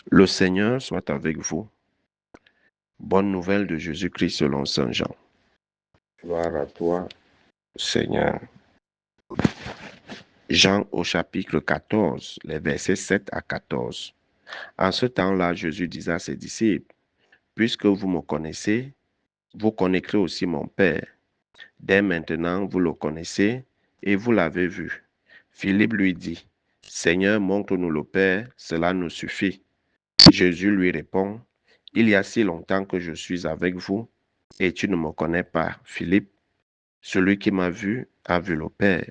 Le Seigneur soit avec vous. Bonne nouvelle de Jésus-Christ selon Saint Jean. Gloire à toi, Seigneur. Jean au chapitre 14, les versets 7 à 14. En ce temps-là, Jésus disait à ses disciples, « Puisque vous me connaissez, vous connaîtrez aussi mon Père. Dès maintenant, vous le connaissez et vous l'avez vu. » Philippe lui dit, « Seigneur, montre-nous le Père, cela nous suffit. » Jésus lui répond, « Il y a si longtemps que je suis avec vous et tu ne me connais pas, Philippe. Celui qui m'a vu a vu le Père.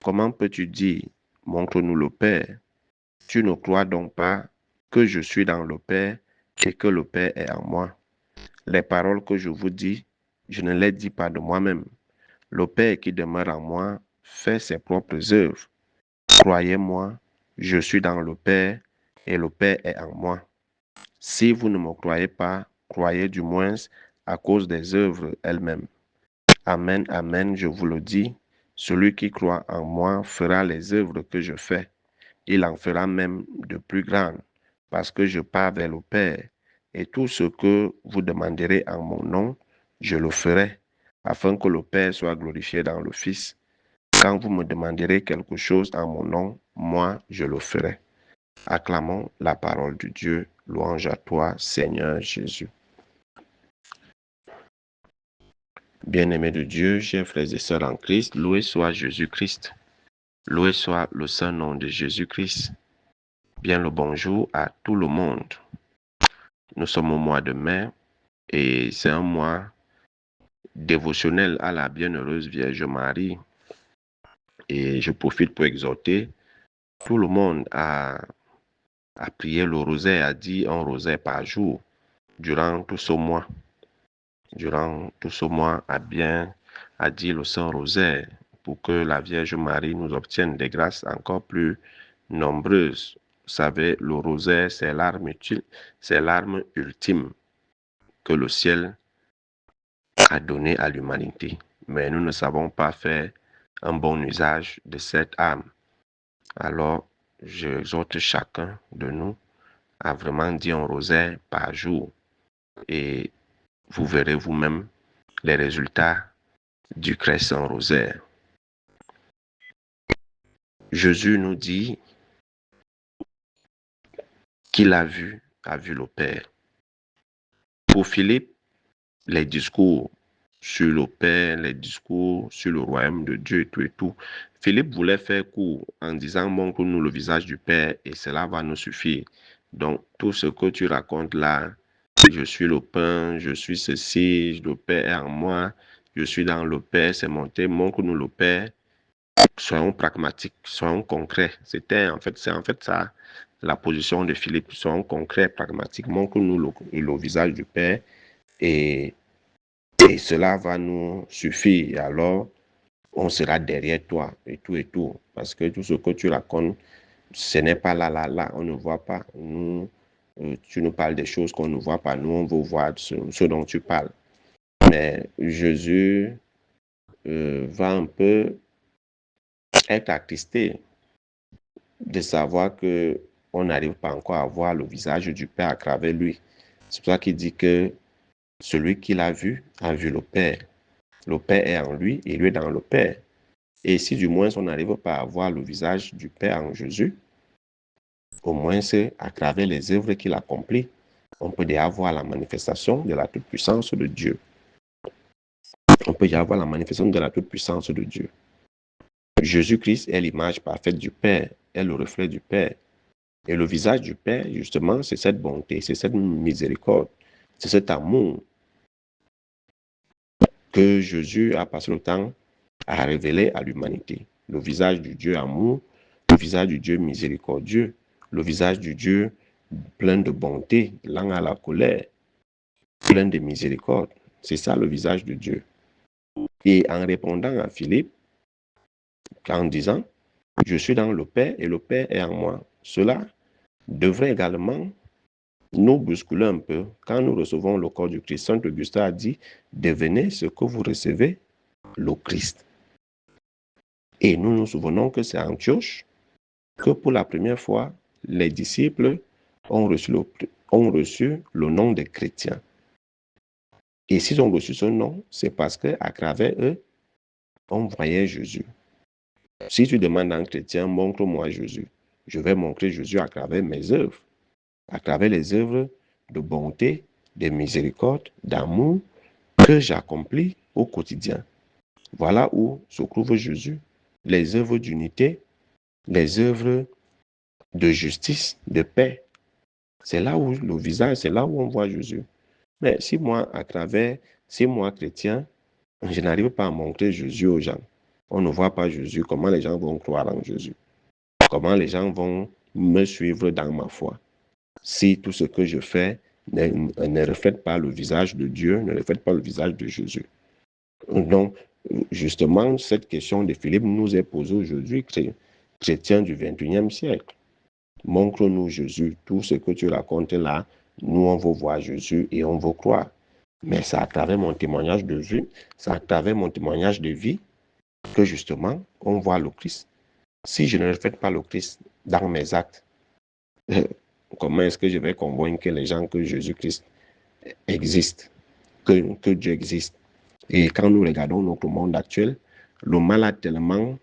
Comment peux-tu dire, montre-nous le Père? Tu ne crois donc pas que je suis dans le Père et que le Père est en moi? Les paroles que je vous dis, je ne les dis pas de moi-même. Le Père qui demeure en moi fait ses propres œuvres. Croyez-moi, je suis dans le Père et le Père est en moi. Si vous ne me croyez pas, croyez du moins à cause des œuvres elles-mêmes. Amen, amen, je vous le dis, celui qui croit en moi fera les œuvres que je fais. Il en fera même de plus grandes, parce que je pars vers le Père. Et tout ce que vous demanderez en mon nom, je le ferai, afin que le Père soit glorifié dans le Fils. Quand vous me demanderez quelque chose en mon nom, moi, je le ferai. Acclamons la parole de Dieu. Louange à toi, Seigneur Jésus. Bien-aimés de Dieu, chers frères et sœurs en Christ, loué soit Jésus-Christ. Loué soit le saint nom de Jésus-Christ. Bien le bonjour à tout le monde. Nous sommes au mois de mai et c'est un mois dévotionnel à la bienheureuse Vierge Marie. Et je profite pour exhorter tout le monde à prier le rosaire, à dire un rosaire par jour durant tout ce mois. Durant tout ce mois, à dire le Saint Rosaire pour que la Vierge Marie nous obtienne des grâces encore plus nombreuses. Vous savez, le rosaire, c'est l'arme ultime que le ciel a donnée à l'humanité. Mais nous ne savons pas faire un bon usage de cette arme. Alors, j'exhorte chacun de nous à vraiment dire un rosaire par jour. Et vous verrez vous-même les résultats du Christ en rosaire. Jésus nous dit qu'il a vu le Père. Pour Philippe, les discours sur le Père, les discours sur le royaume de Dieu et tout. Philippe voulait faire court en disant, montre-nous le visage du Père et cela va nous suffire. Donc, tout ce que tu racontes là, je suis le pain, je suis ceci, le Père est en moi, je suis dans le Père, c'est monté, montre-nous le Père. Soyons pragmatiques, soyons concrets. C'est en fait ça, la position de Philippe. Soyons concrets, pragmatiques. Montre-nous le visage du Père et cela va nous suffire. Et alors, on sera derrière toi et tout. Parce que tout ce que tu racontes, ce n'est pas là, on ne voit pas. Nous, tu nous parles des choses qu'on ne voit pas. Nous, on veut voir ce dont tu parles. Mais Jésus va un peu être attristé de savoir que on n'arrive pas encore à voir le visage du Père à travers lui. C'est pour ça qu'il dit que celui qui l'a vu a vu le Père. Le Père est en lui et lui est dans le Père. Et si du moins on n'arrive pas à voir le visage du Père en Jésus, au moins c'est à travers les œuvres qu'il accomplit, on peut déjà voir la manifestation de la toute-puissance de Dieu. On peut y avoir la manifestation de la toute-puissance de Dieu. Jésus-Christ est l'image parfaite du Père, est le reflet du Père. Et le visage du Père, justement, c'est cette bonté, c'est cette miséricorde, c'est cet amour que Jésus a passé le temps à révéler à l'humanité. Le visage du Dieu amour, le visage du Dieu miséricordieux, le visage du Dieu plein de bonté, lent à la colère, plein de miséricorde. C'est ça le visage de Dieu. Et en répondant à Philippe, en disant, je suis dans le Père et le Père est en moi, cela devrait également nous bousculer un peu. Quand nous recevons le corps du Christ, Saint Augustin a dit, devenez ce que vous recevez, le Christ. Et nous nous souvenons que c'est à Antioche que pour la première fois, les disciples ont reçu le nom de chrétiens. Et s'ils ont reçu ce nom, c'est parce qu'à travers eux, on voyait Jésus. Si tu demandes à un chrétien, montre-moi Jésus, je vais montrer Jésus à travers mes œuvres, à travers les œuvres de bonté, de miséricorde, d'amour que j'accomplis au quotidien. Voilà où se trouve Jésus. Les œuvres d'unité, les œuvres de justice, de paix. C'est là où le visage, c'est là où on voit Jésus. Mais si moi, chrétien, je n'arrive pas à montrer Jésus aux gens, on ne voit pas Jésus, comment les gens vont croire en Jésus? Comment les gens vont me suivre dans ma foi? Si tout ce que je fais ne reflète pas le visage de Dieu, ne reflète pas le visage de Jésus. Donc, justement, cette question de Philippe nous est posée aujourd'hui, chrétiens du 21e siècle. Montre-nous Jésus, tout ce que tu racontes là, nous on veut voir Jésus et on veut croire. Mais c'est à travers mon témoignage de vie, c'est à travers mon témoignage de vie que justement on voit le Christ. Si je ne reflète pas le Christ dans mes actes, comment est-ce que je vais convaincre les gens que Jésus-Christ existe, que Dieu existe? Et quand nous regardons notre monde actuel, le mal a tellement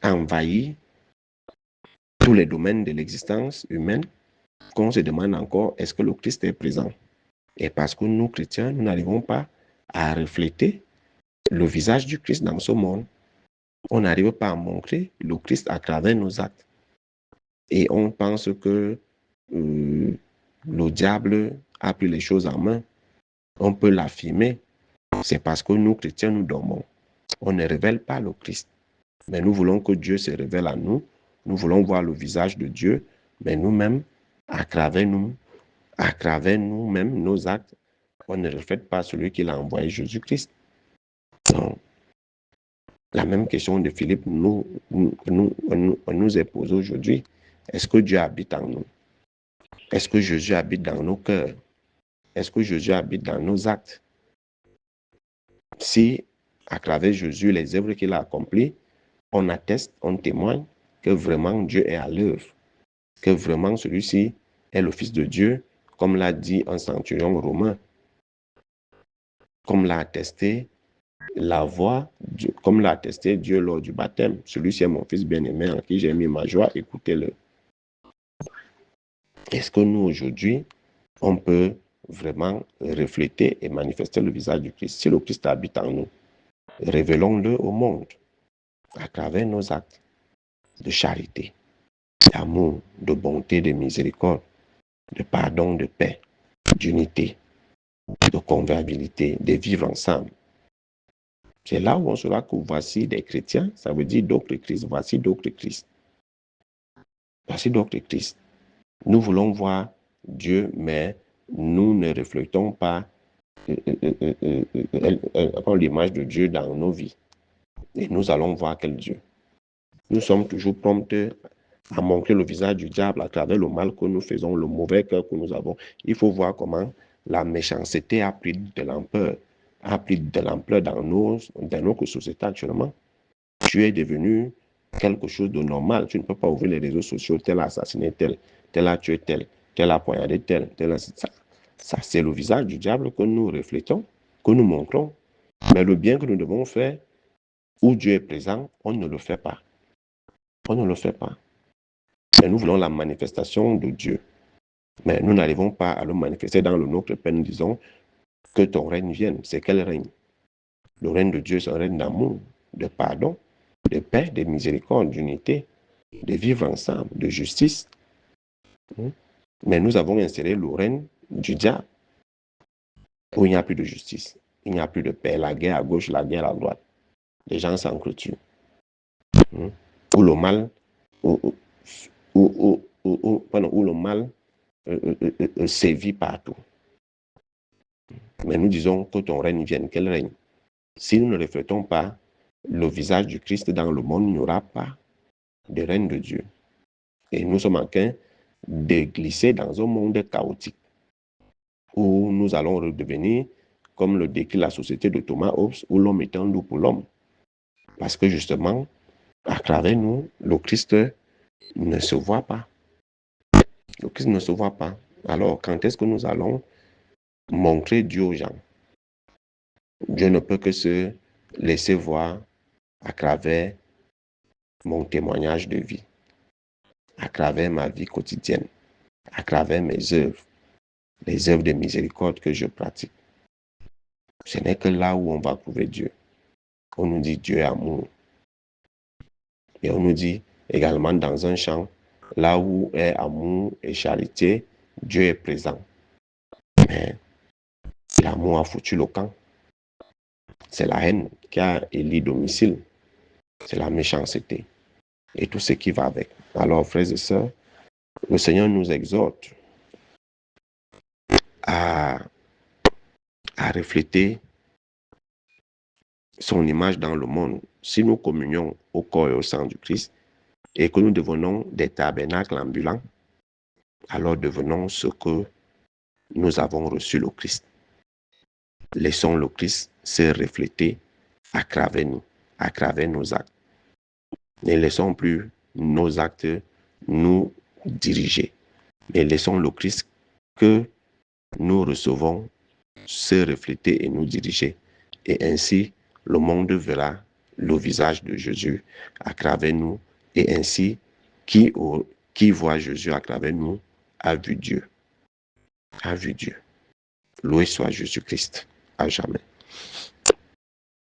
envahi tous les domaines de l'existence humaine qu'on se demande encore, est-ce que le Christ est présent? Et parce que nous, chrétiens, nous n'arrivons pas à refléter le visage du Christ dans ce monde. On n'arrive pas à montrer le Christ à travers nos actes. Et on pense que le diable a pris les choses en main. On peut l'affirmer. C'est parce que nous, chrétiens, nous dormons. On ne révèle pas le Christ. Mais nous voulons que Dieu se révèle à nous. Nous voulons voir le visage de Dieu. Mais nous-mêmes, à travers nous-mêmes, nos actes, on ne reflète pas celui qui l'a envoyé, Jésus-Christ. Donc, la même question de Philippe nous est posée aujourd'hui. Est-ce que Dieu habite en nous? Est-ce que Jésus habite dans nos cœurs? Est-ce que Jésus habite dans nos actes? Si, à travers Jésus, les œuvres qu'il a accomplies, on atteste, on témoigne que vraiment Dieu est à l'œuvre, que vraiment celui-ci est le Fils de Dieu, comme l'a dit un centurion romain, comme l'a attesté la voix, comme l'a attesté Dieu lors du baptême. Celui-ci est mon Fils bien-aimé en qui j'ai mis ma joie, écoutez-le. Est-ce que nous, aujourd'hui, on peut vraiment refléter et manifester le visage du Christ? Si le Christ habite en nous, révélons-le au monde à travers nos actes de charité, d'amour, de bonté, de miséricorde, de pardon, de paix, d'unité, de convivialité, de vivre ensemble. C'est là où on saura que voici des chrétiens, ça veut dire d'autres Christ, voici d'autres Christ. Voici d'autres Christ. Nous voulons voir Dieu, mais nous ne reflétons pas l'image de Dieu dans nos vies. Et nous allons voir quel Dieu. Nous sommes toujours prompts à montrer le visage du diable à travers le mal que nous faisons, le mauvais cœur que nous avons. Il faut voir comment la méchanceté a pris de l'ampleur, dans notre société actuellement. Tu es devenu quelque chose de normal. Tu ne peux pas ouvrir les réseaux sociaux, tel a assassiné tel a tué tel a poignardé tel a... Ça, c'est le visage du diable que nous reflétons, que nous montrons. Mais le bien que nous devons faire, où Dieu est présent, on ne le fait pas. On ne le fait pas. Mais nous voulons la manifestation de Dieu. Mais nous n'arrivons pas à le manifester dans le nôtre Père. Nous disons que ton règne vienne. C'est quel règne? Le règne de Dieu, c'est un règne d'amour, de pardon, de paix, de miséricorde, d'unité, de vivre ensemble, de justice. Mais nous avons inséré le règne du diable, où il n'y a plus de justice, il n'y a plus de paix, la guerre à gauche, la guerre à droite. Les gens s'entretuent. Où le mal, où le mal sévit partout. Mais nous disons que ton règne vienne. Quel règne? Si nous ne reflétons pas le visage du Christ dans le monde, il n'y aura pas de règne de Dieu. Et nous sommes en train de glisser dans un monde chaotique où nous allons redevenir, comme le décrit la société de Thomas Hobbes, où l'homme est un loup pour l'homme. Parce que justement, à travers nous, le Christ ne se voit pas. Le Christ ne se voit pas. Alors, quand est-ce que nous allons montrer Dieu aux gens? Dieu ne peut que se laisser voir à travers mon témoignage de vie, à travers ma vie quotidienne, à travers mes œuvres, les œuvres de miséricorde que je pratique. Ce n'est que là où on va trouver Dieu. On nous dit Dieu est amour. Et on nous dit également dans un chant, là où est amour et charité, Dieu est présent. Mais l'amour a foutu le camp. C'est la haine qui a élu domicile. C'est la méchanceté. Et tout ce qui va avec. Alors, frères et sœurs, le Seigneur nous exhorte à refléter son image dans le monde. Si nous communions au corps et au sang du Christ et que nous devenons des tabernacles ambulants, alors devenons ce que nous avons reçu le Christ. Laissons le Christ se refléter à travers nous, à travers nos actes. Ne laissons plus nos actes nous diriger, mais laissons le Christ que nous recevons se refléter et nous diriger. Et ainsi, le monde verra le visage de Jésus à travers nous. Et ainsi, qui voit Jésus à travers nous a vu Dieu. A vu Dieu. Loué soit Jésus-Christ à jamais.